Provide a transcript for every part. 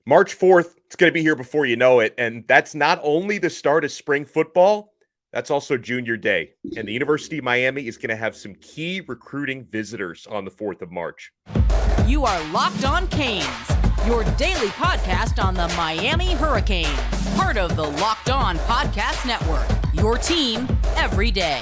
March 4th, it's going to be here before you know it. And that's not only the start of spring football, that's also junior day. And the University of Miami is going to have some key recruiting visitors on the 4th of March. You are Locked On Canes, your daily podcast on the Miami Hurricanes. Part of the Locked On Podcast Network, your team every day.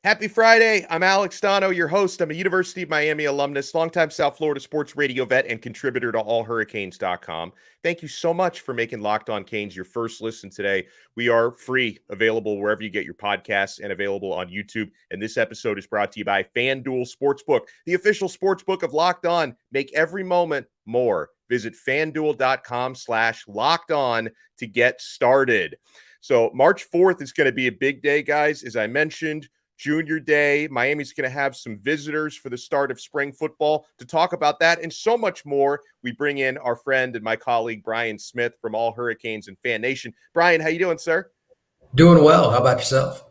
Happy Friday. I'm Alex Donno, your host. I'm a University of Miami alumnus, longtime South Florida sports radio vet, and contributor to allhurricanes.com. Thank you so much for making Locked On Canes your first listen today. We are free, available wherever you get your podcasts, and available on YouTube. And this episode is brought to you by FanDuel Sportsbook, the official sportsbook of Locked On. Make every moment more. Visit FanDuel.com/Locked On to get started. So March 4th is going to be a big day, guys. As I mentioned, Junior Day. Miami's going to have some visitors for the start of spring football. To talk about that and so much more, we bring in our friend and my colleague, Brian Smith from All Hurricanes and Fan Nation. Brian, how you doing, sir? Doing well. How about yourself?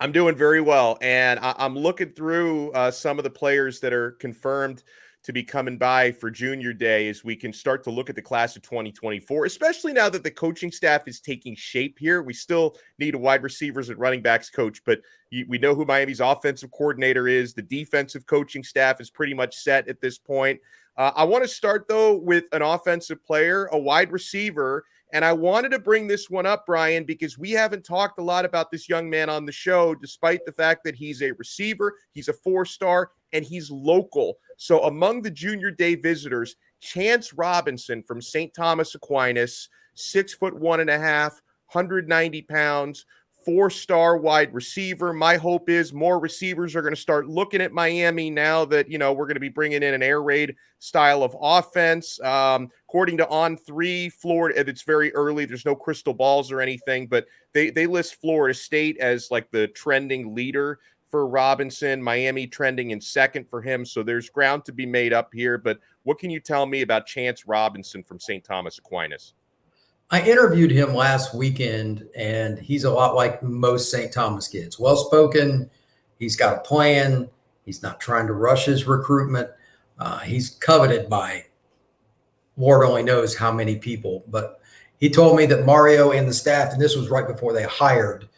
I'm doing very well, and I'm looking through some of the players that are confirmed to be coming by for Junior Day as we can start to look at the class of 2024, especially now that the coaching staff is taking shape here. We still need a wide receivers and running backs coach, but we know who Miami's offensive coordinator is. The defensive coaching staff is pretty much set at this point. I want to start, though, with an offensive player, a wide receiver, and I wanted to bring this one up, Brian, because we haven't talked a lot about this young man on the show, despite the fact that he's a receiver, he's a 4-star, and he's local. So among the Junior Day visitors, Chance Robinson from St. Thomas Aquinas, 6'1.5", 190 pounds, 4-star wide receiver. My hope is more receivers are going to start looking at Miami now that, we're going to be bringing in an air raid style of offense. According to On3, Florida, it's very early. There's no crystal balls or anything, but they list Florida State as like the trending leader for Robinson, Miami trending in second for him. So there's ground to be made up here. But what can you tell me about Chance Robinson from St. Thomas Aquinas? I interviewed him last weekend, and he's a lot like most St. Thomas kids. Well-spoken. He's got a plan. He's not trying to rush his recruitment. He's coveted by Lord only knows how many people. But he told me that Mario and the staff, and this was right before they hired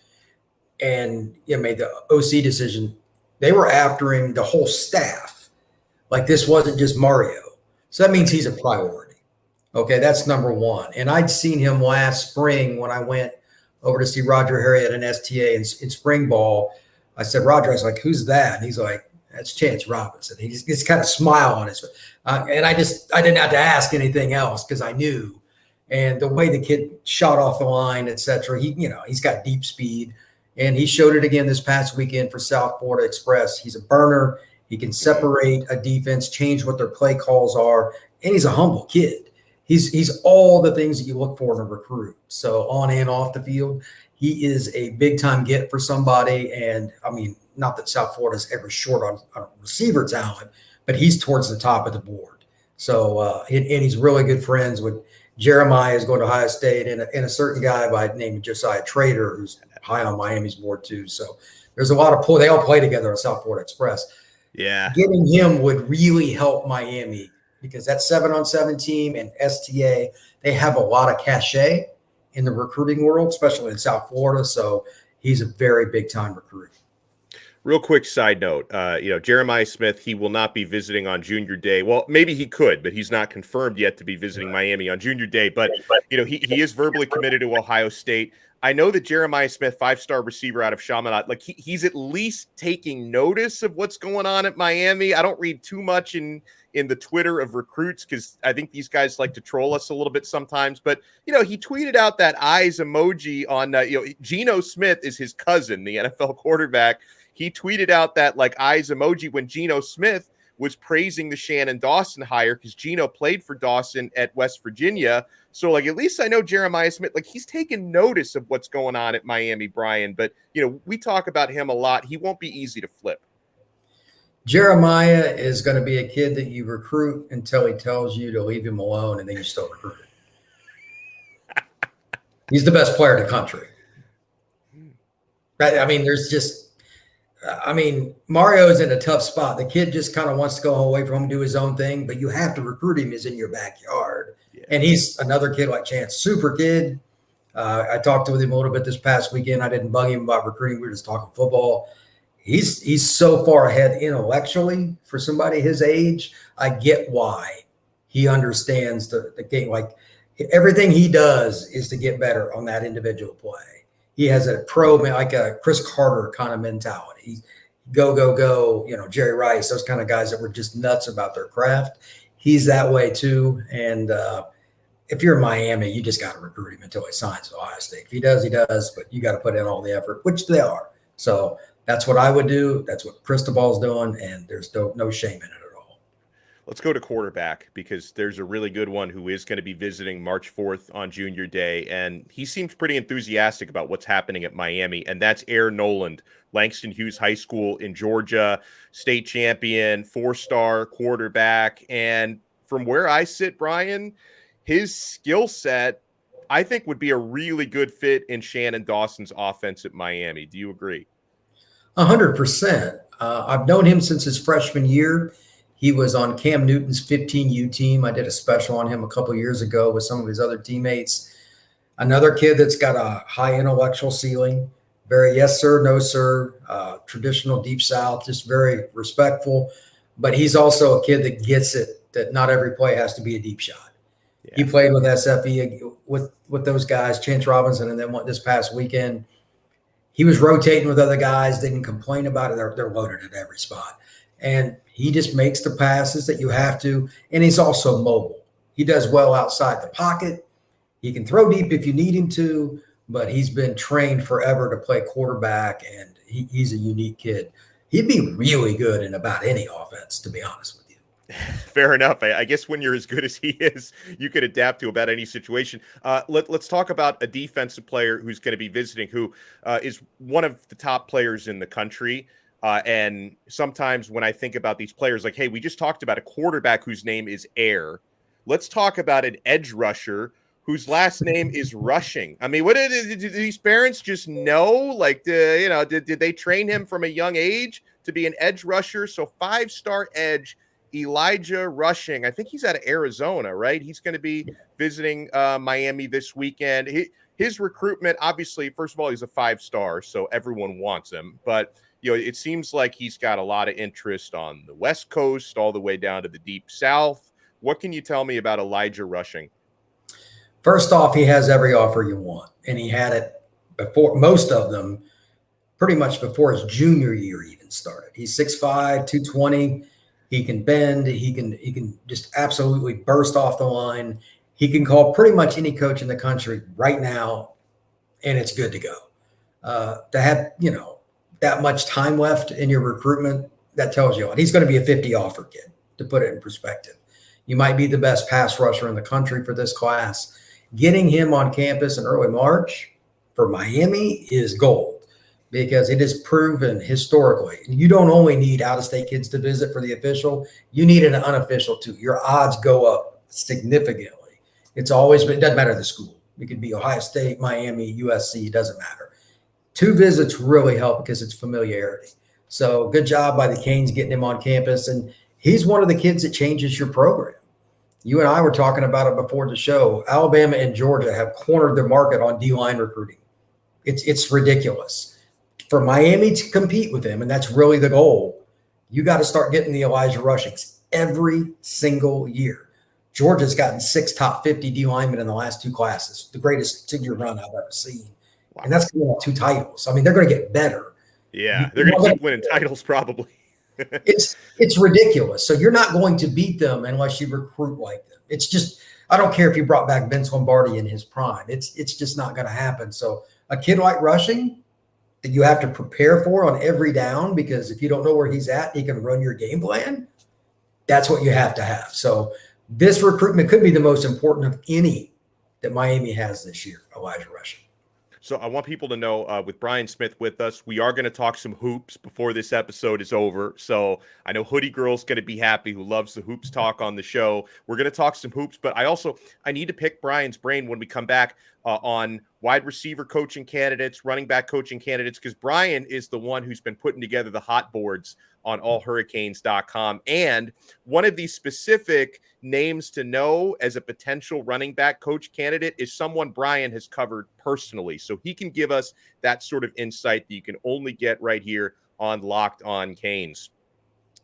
and made the OC decision, they were after him, the whole staff. Like this wasn't just Mario. So that means he's a priority. Okay, that's number one. And I'd seen him last spring when I went over to see Roger Harry at an STA in spring ball. I said, Roger, I was like, who's that? And he's like, that's Chance Robinson. He just kind of smile on his face. And I didn't have to ask anything else because I knew. And the way the kid shot off the line, et cetera, he's got deep speed. And he showed it again this past weekend for South Florida Express. He's a burner. He can separate a defense, change what their play calls are. And he's a humble kid. He's all the things that you look for in a recruit. So on and off the field, he is a big-time get for somebody. And, I mean, not that South Florida's ever short on receiver talent, but he's towards the top of the board. So, and he's really good friends with Jeremiah, is going to Ohio State, and a certain guy by the name of Josiah Trader, who's high on Miami's board too. So there's a lot of pull. They all play together at South Florida Express. Yeah. Getting him would really help Miami because that 7-on-7 team and STA, they have a lot of cachet in the recruiting world, especially in South Florida. So he's a very big-time recruit. Real quick side note, Jeremiah Smith, he will not be visiting on Junior Day. Well, maybe he could, but he's not confirmed yet to be visiting Miami on Junior Day. But, he is verbally committed to Ohio State. I know that Jeremiah Smith, 5-star receiver out of Chaminade, like he's at least taking notice of what's going on at Miami. I don't read too much in the Twitter of recruits because I think these guys like to troll us a little bit sometimes. But, he tweeted out that eyes emoji on, Geno Smith is his cousin, the NFL quarterback. He tweeted out that eyes emoji when Geno Smith was praising the Shannon Dawson hire because Geno played for Dawson at West Virginia. So, at least I know Jeremiah Smith, he's taking notice of what's going on at Miami, Brian. But, we talk about him a lot. He won't be easy to flip. Jeremiah is going to be a kid that you recruit until he tells you to leave him alone, and then you still recruit him. He's the best player in the country. I mean, there's just I mean, Mario's in a tough spot. The kid just kind of wants to go away from home and do his own thing, but you have to recruit him. He's in your backyard. Yeah. And he's another kid like Chance, super kid. I talked to him a little bit this past weekend. I didn't bug him about recruiting. We were just talking football. He's so far ahead intellectually for somebody his age. I get why he understands the game. Like everything he does is to get better on that individual play. He has a like a Chris Carter kind of mentality. He's go, go, go, Jerry Rice, those kind of guys that were just nuts about their craft. He's that way too. And if you're in Miami, you just got to recruit him until he signs with Ohio State. If he does, he does, but you got to put in all the effort, which they are. So that's what I would do. That's what Cristobal's doing, and there's no shame in it at all. Let's go to quarterback because there's a really good one who is going to be visiting March 4th on Junior Day, and he seems pretty enthusiastic about what's happening at Miami, and that's Air Noland, Langston Hughes High School in Georgia, state champion, 4-star quarterback, and from where I sit, Brian, his skill set, I think, would be a really good fit in Shannon Dawson's offense at Miami. Do you agree? 100%. I've known him since his freshman year. He was on Cam Newton's 15U team. I did a special on him a couple of years ago with some of his other teammates. Another kid that's got a high intellectual ceiling. Very yes, sir, no, sir. Traditional Deep South, just very respectful. But he's also a kid that gets it, that not every play has to be a deep shot. Yeah. He played with SFE with those guys, Chance Robinson, and then this past weekend, he was rotating with other guys, didn't complain about it. They're loaded at every spot. And he just makes the passes that you have to. And he's also mobile. He does well outside the pocket. He can throw deep if you need him to, but he's been trained forever to play quarterback, and he's a unique kid. He'd be really good in about any offense, to be honest with you. Fair enough. I guess when you're as good as he is, you could adapt to about any situation. Let's talk about a defensive player who's going to be visiting, who is one of the top players in the country. And sometimes when I think about these players, like, hey, we just talked about a quarterback whose name is Air. Let's talk about an edge rusher whose last name is Rushing. I mean, what did these parents just know? Like, did they train him from a young age to be an edge rusher? So 5-star edge, Elijah Rushing. I think he's out of Arizona, right? He's going to be visiting Miami this weekend. His recruitment, obviously, first of all, he's a 5-star, so everyone wants him. But it seems like he's got a lot of interest on the West Coast, all the way down to the Deep South. What can you tell me about Elijah Rushing? First off, he has every offer you want, and he had it before, most of them, pretty much before his junior year even started. He's 6'5", 220. He can bend. He can just absolutely burst off the line. He can call pretty much any coach in the country right now, and it's good to go. To have, that much time left in your recruitment, that tells you a lot. He's going to be a 50 offer kid, to put it in perspective. You might be the best pass rusher in the country for this class. Getting him on campus in early March for Miami is gold, because it is proven historically. You don't only need out-of-state kids to visit for the official. You need an unofficial too. Your odds go up significantly. It's always been, it doesn't matter the school. It could be Ohio State, Miami, USC, it doesn't matter. 2 visits really help because it's familiarity. So good job by the Canes getting him on campus. And he's one of the kids that changes your program. You and I were talking about it before the show. Alabama and Georgia have cornered the market on D-line recruiting. It's ridiculous. For Miami to compete with him, and that's really the goal, you got to start getting the Elijah Rushings every single year. Georgia's gotten 6 top 50 D linemen in the last 2 classes, the greatest 2-year run I've ever seen. Wow. And that's going to 2 titles. I mean, they're going to get better. Yeah, they're going to keep winning titles probably. It's ridiculous. So you're not going to beat them unless you recruit like them. It's just, I don't care if you brought back Vince Lombardi in his prime. It's just not going to happen. So a kid like Rushing that you have to prepare for on every down, because if you don't know where he's at, he can run your game plan. That's what you have to have. So this recruitment could be the most important of any that Miami has this year, Elijah Rushing. So I want people to know, with Brian Smith with us, we are going to talk some hoops before this episode is over. So I know Hoodie Girl's going to be happy, who loves the hoops talk on the show. We're going to talk some hoops, but I need to pick Brian's brain when we come back on wide receiver coaching candidates, running back coaching candidates, because Brian is the one who's been putting together the hot boards on allhurricanes.com. And one of these specific names to know as a potential running back coach candidate is someone Brian has covered personally. So he can give us that sort of insight that you can only get right here on Locked On Canes.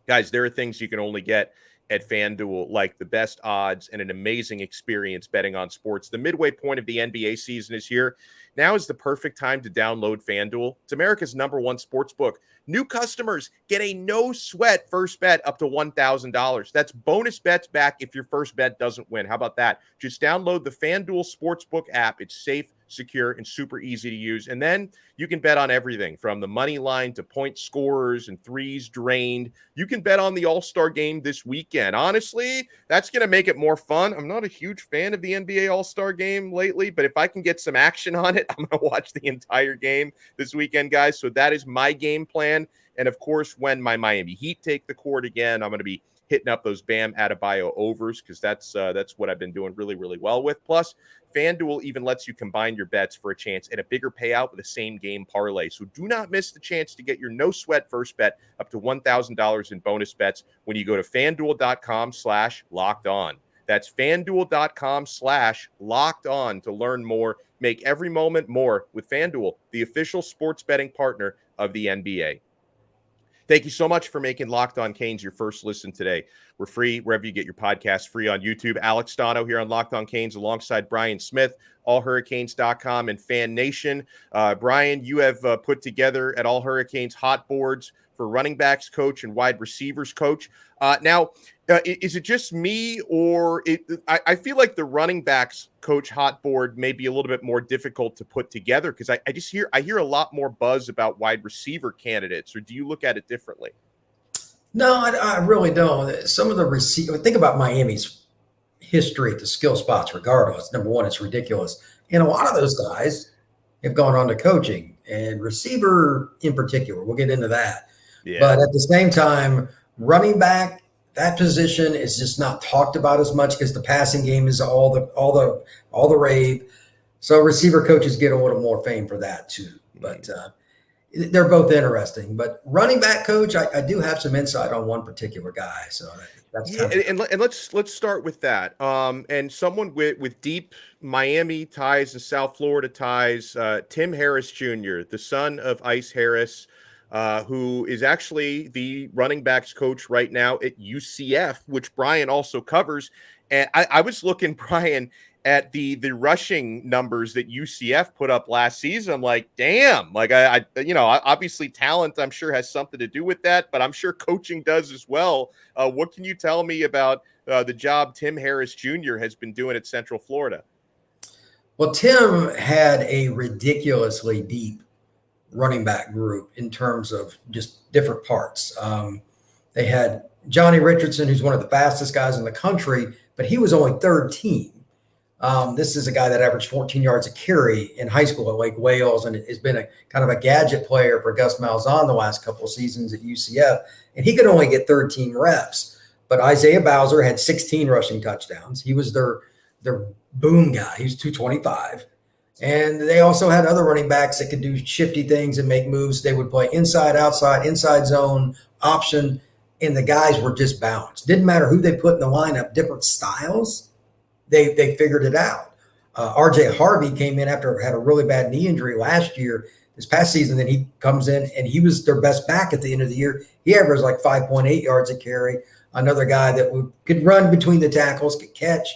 Guys, there are things you can only get at FanDuel, like the best odds and an amazing experience betting on sports. The midway point of the NBA season is here. Now is the perfect time to download FanDuel. It's America's #1 sports book. New customers get a no-sweat first bet up to $1,000. That's bonus bets back if your first bet doesn't win. How about that? Just download the FanDuel Sportsbook app. It's safe, secure, and super easy to use. And then you can bet on everything from the money line to point scorers and threes drained. You can bet on the All-Star game this weekend. Honestly, that's going to make it more fun. I'm not a huge fan of the NBA All-Star game lately, but if I can get some action on it, I'm going to watch the entire game this weekend, guys. So that is my game plan. And of course, when my Miami Heat take the court again, I'm going to be hitting up those Bam Adebayo overs because that's what I've been doing really, really well with. Plus, FanDuel even lets you combine your bets for a chance at a bigger payout with a same game parlay. So do not miss the chance to get your no sweat first bet up to $1,000 in bonus bets when you go to FanDuel.com/locked on. That's FanDuel.com/locked on to learn more. Make every moment more with FanDuel, the official sports betting partner of the NBA. Thank you so much for making Locked On Canes your first listen today. We're free wherever you get your podcasts, free on YouTube. Alex Donno here on Locked On Canes alongside Brian Smith, allhurricanes.com and Fan Nation. Brian, you have put together at All Hurricanes hot boards for running backs coach and wide receivers coach. Now, is it just me, or I feel like the running backs coach hot board may be a little bit more difficult to put together because I hear a lot more buzz about wide receiver candidates, or do you look at it differently? No, I really don't. Some of the receivers, think about Miami's history at the skill spots regardless. Number one, it's ridiculous. And a lot of those guys have gone on to coaching, and receiver in particular. We'll get into that. Yeah. But at the same time, running back, that position is just not talked about as much because the passing game is all the rave. So receiver coaches get a little more fame for that too. But they're both interesting. But running back coach, I do have some insight on one particular guy. So that's and let's start with that. And someone with deep Miami ties and South Florida ties, Tim Harris Jr., the son of Ice Harris, who is actually the running backs coach right now at UCF, which Brian also covers. And I was looking, Brian, at the rushing numbers that UCF put up last season. I'm like, damn, like I obviously talent, I'm sure, has something to do with that, but I'm sure coaching does as well. What can you tell me about the job Tim Harris Jr. has been doing at Central Florida? Well, Tim had a ridiculously deep running back group in terms of just different parts. They had Johnny Richardson, who's one of the fastest guys in the country, but he was only third team. This is a guy that averaged 14 yards a carry in high school at Lake Wales and has been a kind of a gadget player for Gus Malzahn the last couple of seasons at UCF. And he could only get 13 reps. But Isaiah Bowser had 16 rushing touchdowns. He was their boom guy. He was 225. And they also had other running backs that could do shifty things and make moves. They would play inside, outside, inside zone, option, and the guys were just balanced. Didn't matter who they put in the lineup, different styles, they figured it out. RJ Harvey came in after had a really bad knee injury last year. This past season, then he comes in, and he was their best back at the end of the year. He averaged like 5.8 yards a carry. Another guy that could run between the tackles, could catch.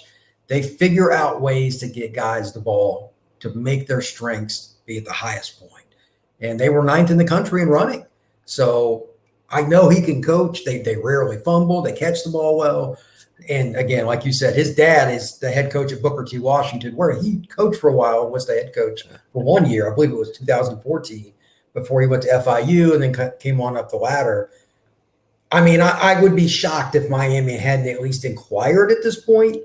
They figure out ways to get guys the ball to make their strengths be at the highest point. And they were 9th in the country in running. So I know he can coach. They rarely fumble. They catch the ball well. And again, like you said, his dad is the head coach at Booker T. Washington, where he coached for a while and was the head coach for 1 year. I believe it was 2014 before he went to FIU and then came on up the ladder. I mean, I would be shocked if Miami hadn't at least inquired at this point.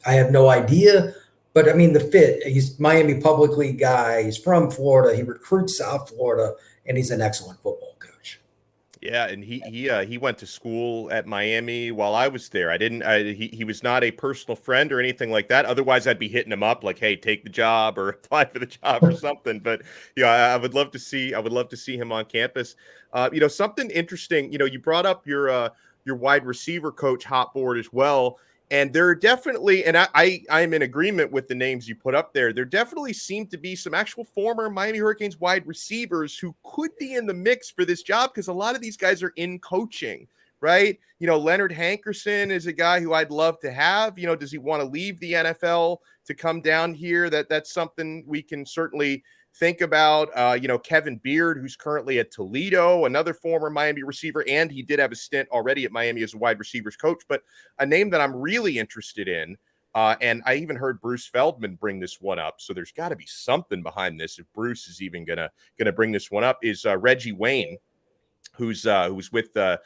I have no idea. But, I mean, the fit, he's Miami public league guy. He's from Florida. He recruits South Florida, and he's an excellent football coach. Yeah, and he went to school at Miami while I was there. He was not a personal friend or anything like that. Otherwise, I'd be hitting him up like, "Hey, take the job or apply for the job or something." But yeah, I would love to see him on campus. Something interesting. You brought up your wide receiver coach hot board as well. And there are definitely, and I'm in agreement with the names you put up there. There definitely seem to be some actual former Miami Hurricanes wide receivers who could be in the mix for this job because a lot of these guys are in coaching, right? Leonard Hankerson is a guy who I'd love to have. Does he want to leave the NFL to come down here? That's something we can certainly think about. Kevin Beard, who's currently at Toledo, another former Miami receiver, and he did have a stint already at Miami as a wide receivers coach. But a name that I'm really interested in, and I even heard Bruce Feldman bring this one up. So there's got to be something behind this if Bruce is even gonna bring this one up. Is Reggie Wayne, who's with the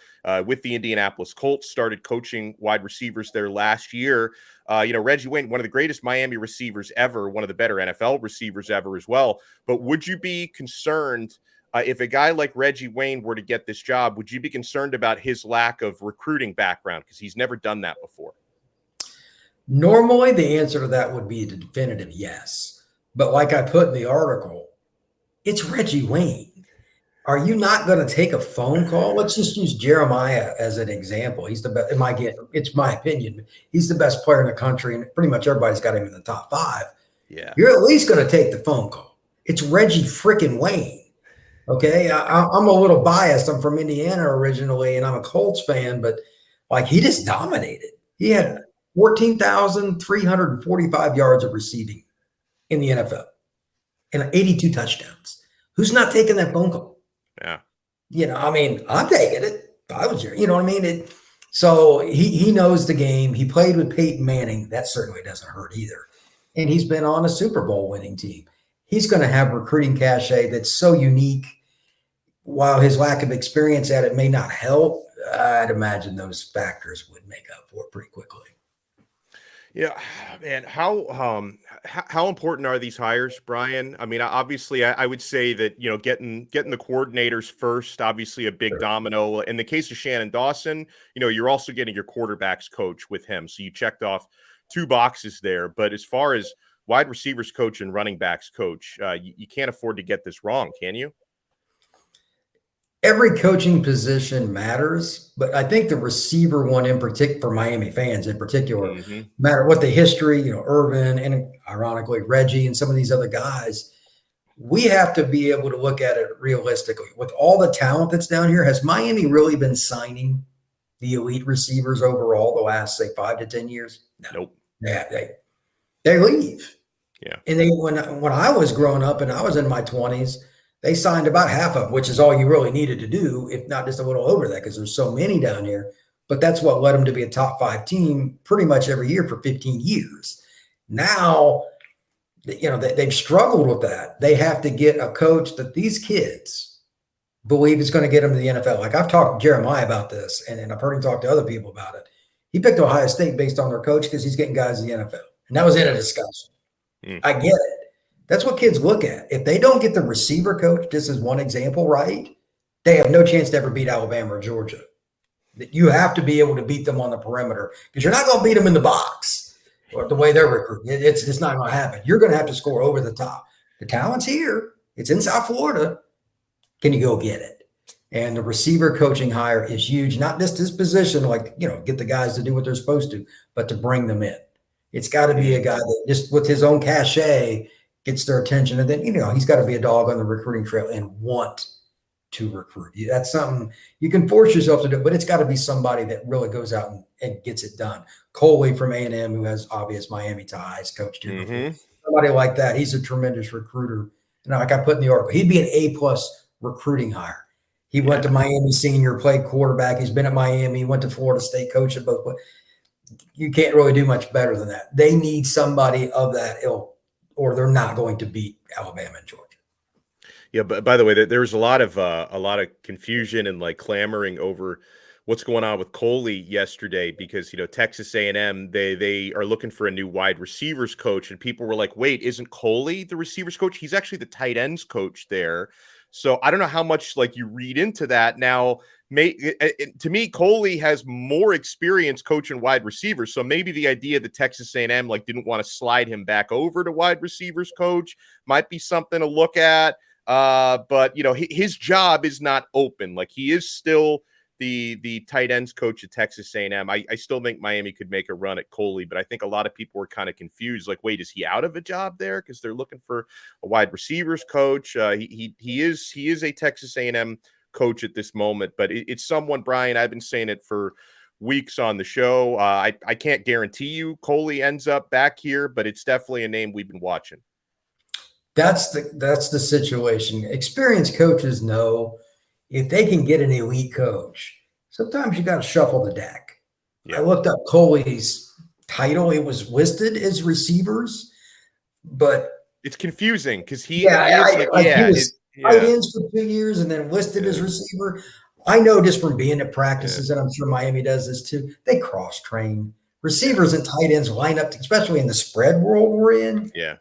Indianapolis Colts, started coaching wide receivers there last year. Reggie Wayne, one of the greatest Miami receivers ever, one of the better NFL receivers ever as well. But would you be concerned if a guy like Reggie Wayne were to get this job? Would you be concerned about his lack of recruiting background because he's never done that before? Normally, the answer to that would be a definitive yes. But like I put in the article, it's Reggie Wayne. Are you not going to take a phone call? Let's just use Jeremiah as an example. He's the best. It's my opinion. He's the best player in the country, and pretty much everybody's got him in the top 5. Yeah, you're at least going to take the phone call. It's Reggie freaking Wayne. Okay, I'm a little biased. I'm from Indiana originally, and I'm a Colts fan, but like he just dominated. He had 14,345 yards of receiving in the NFL and 82 touchdowns. Who's not taking that phone call? Yeah. I'm taking it. If I was here, you know what I mean? So he knows the game. He played with Peyton Manning. That certainly doesn't hurt either. And he's been on a Super Bowl winning team. He's going to have recruiting cachet that's so unique. While his lack of experience at it may not help, I'd imagine those factors would make up for it pretty quickly. Yeah, man. How important are these hires, Brian? I mean, obviously, I would say that getting the coordinators first, obviously a big domino. In the case of Shannon Dawson, you're also getting your quarterbacks coach with him, so you checked off 2 boxes there. But as far as wide receivers coach and running backs coach, you can't afford to get this wrong, can you? Every coaching position matters, but I think the receiver one in particular, for Miami fans in particular, matter what the history, Irvin and ironically Reggie and some of these other guys, we have to be able to look at it realistically. With all the talent that's down here, has Miami really been signing the elite receivers overall the last, say, 5 to 10 years? No. Nope. Yeah, they leave. Yeah. And when I was growing up and I was in my 20s, they signed about half of them, which is all you really needed to do, if not just a little over that, because there's so many down here. But that's what led them to be a top 5 team pretty much every year for 15 years. Now, they've struggled with that. They have to get a coach that these kids believe is going to get them to the NFL. Like I've talked to Jeremiah about this, and I've heard him talk to other people about it. He picked Ohio State based on their coach because he's getting guys in the NFL. And that was in a discussion. I get it. That's what kids look at. If they don't get the receiver coach, this is one example, right? They have no chance to ever beat Alabama or Georgia. You have to be able to beat them on the perimeter because you're not going to beat them in the box or the way they're recruiting. It's not going to happen. You're going to have to score over the top. The talent's here. It's in South Florida. Can you go get it? And the receiver coaching hire is huge, not just this position, like, get the guys to do what they're supposed to, but to bring them in. It's got to be a guy that just with his own cachet gets their attention. And then, he's got to be a dog on the recruiting trail and want to recruit. That's something you can force yourself to do, but it's got to be somebody that really goes out and gets it done. Coley from A&M, who has obvious Miami ties, coached him before. Somebody like that. He's a tremendous recruiter. Like I put in the article, he'd be an A+ recruiting hire. He went to Miami senior, played quarterback. He's been at Miami. He went to Florida State, coach at both. You can't really do much better than that. They need somebody of that ilk, or they're not going to beat Alabama and Georgia. Yeah, but by the way, there was a lot of confusion and like clamoring over what's going on with Coley yesterday because Texas A&M they are looking for a new wide receivers coach, and people were like, "Wait, isn't Coley the receivers coach? He's actually the tight ends coach there." So I don't know how much like you read into that. Now, To me, Coley has more experience coaching wide receivers. So maybe the idea that Texas A&M didn't want to slide him back over to wide receivers coach might be something to look at. But his job is not open. He is still the tight ends coach at Texas A&M. I still think Miami could make a run at Coley, but I think a lot of people were kind of confused. Wait, is he out of a job there? Because they're looking for a wide receivers coach. He is a Texas A&M coach at this moment, but it's someone, Brian, I've been saying it for weeks on the show. I can't guarantee you Coley ends up back here, but it's definitely a name we've been watching. That's the situation. Experienced coaches know if they can get an elite coach, sometimes you got to shuffle the deck. Yeah. I looked up Coley's title. It was listed as receivers, but it's confusing because he was tight ends for 2 years and then listed as receiver. I know just from being at practices, and I'm sure Miami does this too, they cross-train. Receivers and tight ends line up, especially in the spread world we're in. Yeah.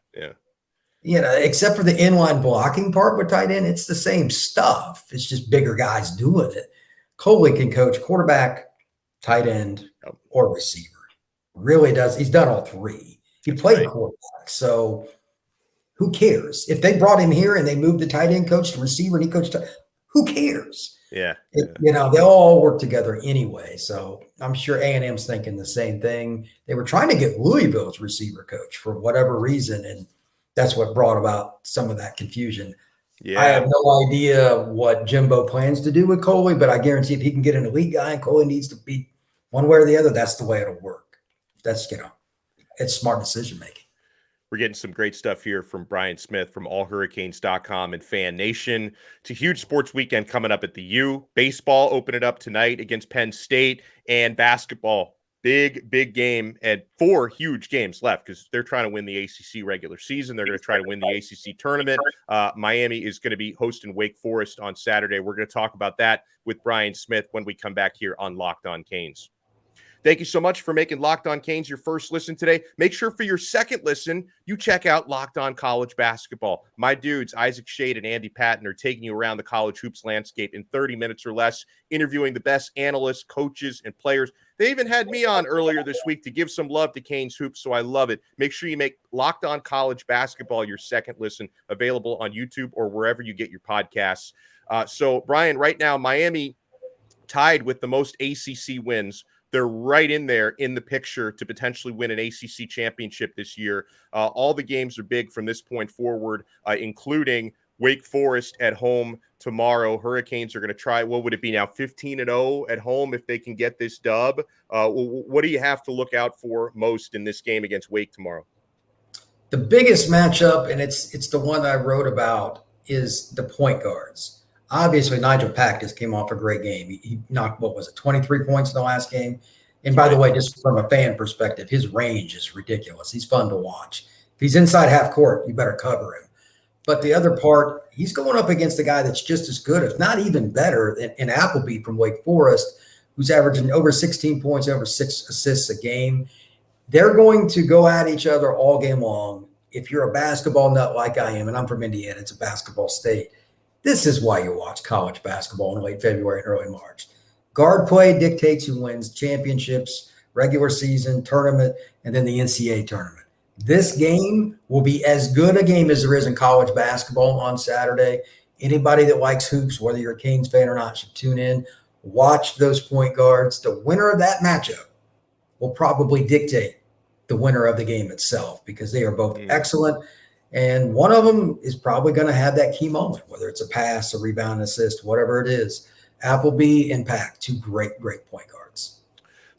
Except for the inline blocking part with tight end, it's the same stuff. It's just bigger guys doing it. Coley can coach quarterback, tight end, or receiver. Really does. He's done all three. He played quarterback. So who cares? If they brought him here and they moved the tight end coach to receiver and he coached, who cares? Yeah. They all work together anyway. So I'm sure A&M's thinking the same thing. They were trying to get Louisville's receiver coach for whatever reason, and that's what brought about some of that confusion. Yeah. I have no idea what Jimbo plans to do with Coley, but I guarantee if he can get an elite guy and Coley needs to be one way or the other, that's the way it'll work. That's, it's smart decision-making. We're getting some great stuff here from Brian Smith from allhurricanes.com and Fan Nation. It's a huge sports weekend coming up at the U. Baseball open it up tonight against Penn State, and basketball. Big game, and 4 huge games left because they're trying to win the ACC regular season. They're going to try to win the ACC tournament. Miami is going to be hosting Wake Forest on Saturday. We're going to talk about that with Brian Smith when we come back here on Locked On Canes. Thank you so much for making Locked On Canes your first listen today. Make sure for your second listen, you check out Locked On College Basketball. My dudes, Isaac Shade and Andy Patton, are taking you around the college hoops landscape in 30 minutes or less, interviewing the best analysts, coaches, and players. They even had me on earlier this week to give some love to Canes hoops, so I love it. Make sure you make Locked On College Basketball your second listen, available on YouTube or wherever you get your podcasts. So, Brian, right now, Miami tied with the most ACC wins. They're right in there in the picture to potentially win an ACC championship this year. All the games are big from this point forward, including Wake Forest at home tomorrow. Hurricanes are going to try, what would it be now, 15-0 at home if they can get this dub? What do you have to look out for most in this game against Wake tomorrow? The biggest matchup, and it's the one I wrote about, is the point guards. Obviously, Nigel Pack just came off a great game. He knocked, 23 points in the last game? And by the way, just from a fan perspective, his range is ridiculous. He's fun to watch. If he's inside half court, you better cover him. But the other part, he's going up against a guy that's just as good, if not even better, in Appleby from Wake Forest, who's averaging over 16 points, over 6 assists a game. They're going to go at each other all game long. If you're a basketball nut like I am, and I'm from Indiana, it's a basketball state, this is why you watch college basketball in late February and early March. Guard play dictates who wins championships, regular season, tournament, and then the NCAA tournament. This game will be as good a game as there is in college basketball on Saturday. Anybody that likes hoops, whether you're a Canes fan or not, should tune in. Watch those point guards. The winner of that matchup will probably dictate the winner of the game itself because they are both excellent. And one of them is probably going to have that key moment, whether it's a pass, a rebound, assist, whatever it is. Appleby and Pack, 2 great point guards.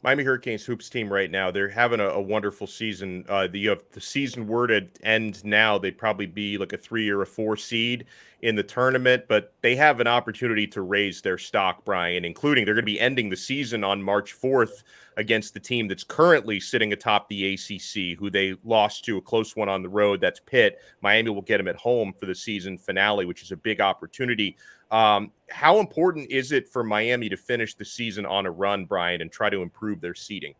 Miami Hurricanes hoops team right now, they're having a wonderful season. The season were to end now, they'd probably be like a 3 or a 4 seed in the tournament, but they have an opportunity to raise their stock, Brian, including they're going to be ending the season on March 4th against the team that's currently sitting atop the ACC, who they lost to a close one on the road. That's Pitt. Miami will get them at home for the season finale, which is a big opportunity. How important is it for Miami to finish the season on a run, Brian, and try to improve their seeding?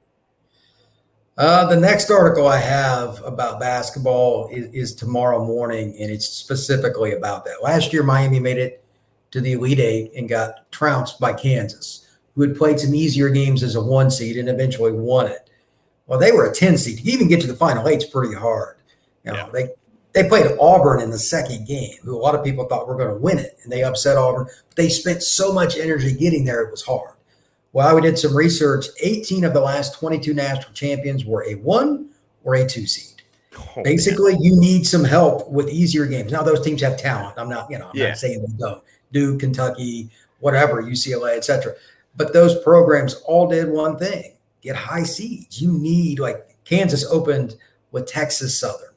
The next article I have about basketball is tomorrow morning, and it's specifically about that. Last year, Miami made it to the Elite Eight and got trounced by Kansas, who had played some easier games as a 1 seed and eventually won it. Well, they were a 10 seed. To even get to the Final Eight's pretty hard. They played Auburn in the second game, who a lot of people thought were going to win it, and they upset Auburn. But they spent so much energy getting there, it was hard. Well, we did some research. 18 of the last 22 national champions were a 1 or a 2 seed. Basically, you need some help with easier games. Now, those teams have talent. I'm not saying they don't. Duke, Kentucky, whatever, UCLA, etc. But those programs all did one thing: get high seeds. You need, like Kansas opened with Texas Southern.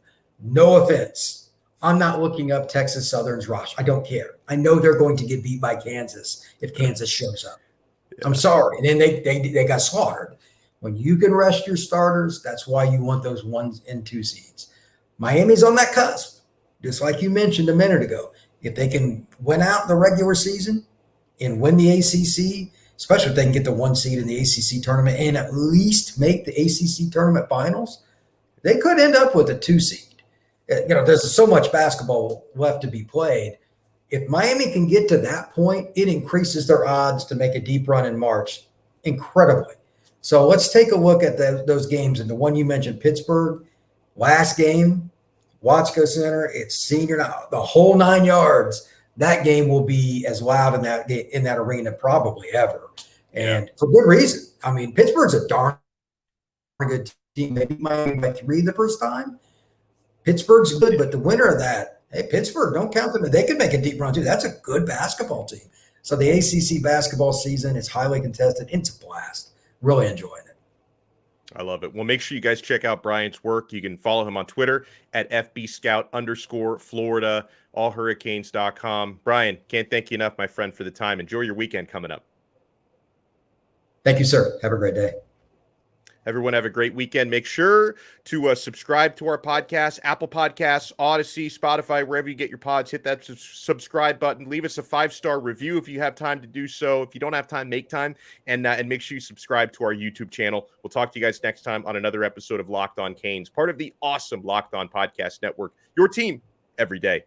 No offense. I'm not looking up Texas Southern's roster. I don't care. I know they're going to get beat by Kansas if Kansas shows up. I'm sorry. And then they got slaughtered. When you can rest your starters, that's why you want those 1 and 2 seeds. Miami's on that cusp, just like you mentioned a minute ago. If they can win out the regular season and win the ACC, especially if they can get the 1 seed in the ACC tournament and at least make the ACC tournament finals, they could end up with a 2 seed. There's so much basketball left to be played. If Miami can get to that point, it increases their odds to make a deep run in March incredibly. So let's take a look at those games. And the one you mentioned, Pittsburgh, last game, Watsco Center, it's senior now, the whole 9 yards. That game will be as loud in that arena probably ever. And for good reason. I mean, Pittsburgh's a darn good team. They beat Miami by 3 the first time. Pittsburgh's good, but the winner of that, hey, Pittsburgh, don't count them. They could make a deep run too. That's a good basketball team. So the ACC basketball season is highly contested. It's a blast. Really enjoying it. I love it. Well, make sure you guys check out Bryant's work. You can follow him on Twitter at FBScout_Florida, allhurricanes.com. Brian, can't thank you enough, my friend, for the time. Enjoy your weekend coming up. Thank you, sir. Have a great day. Everyone have a great weekend. Make sure to subscribe to our podcast, Apple Podcasts, Odyssey, Spotify, wherever you get your pods. Hit that subscribe button. Leave us a 5-star review if you have time to do so. If you don't have time, make time. And make sure you subscribe to our YouTube channel. We'll talk to you guys next time on another episode of Locked On Canes, part of the awesome Locked On Podcast Network. Your team every day.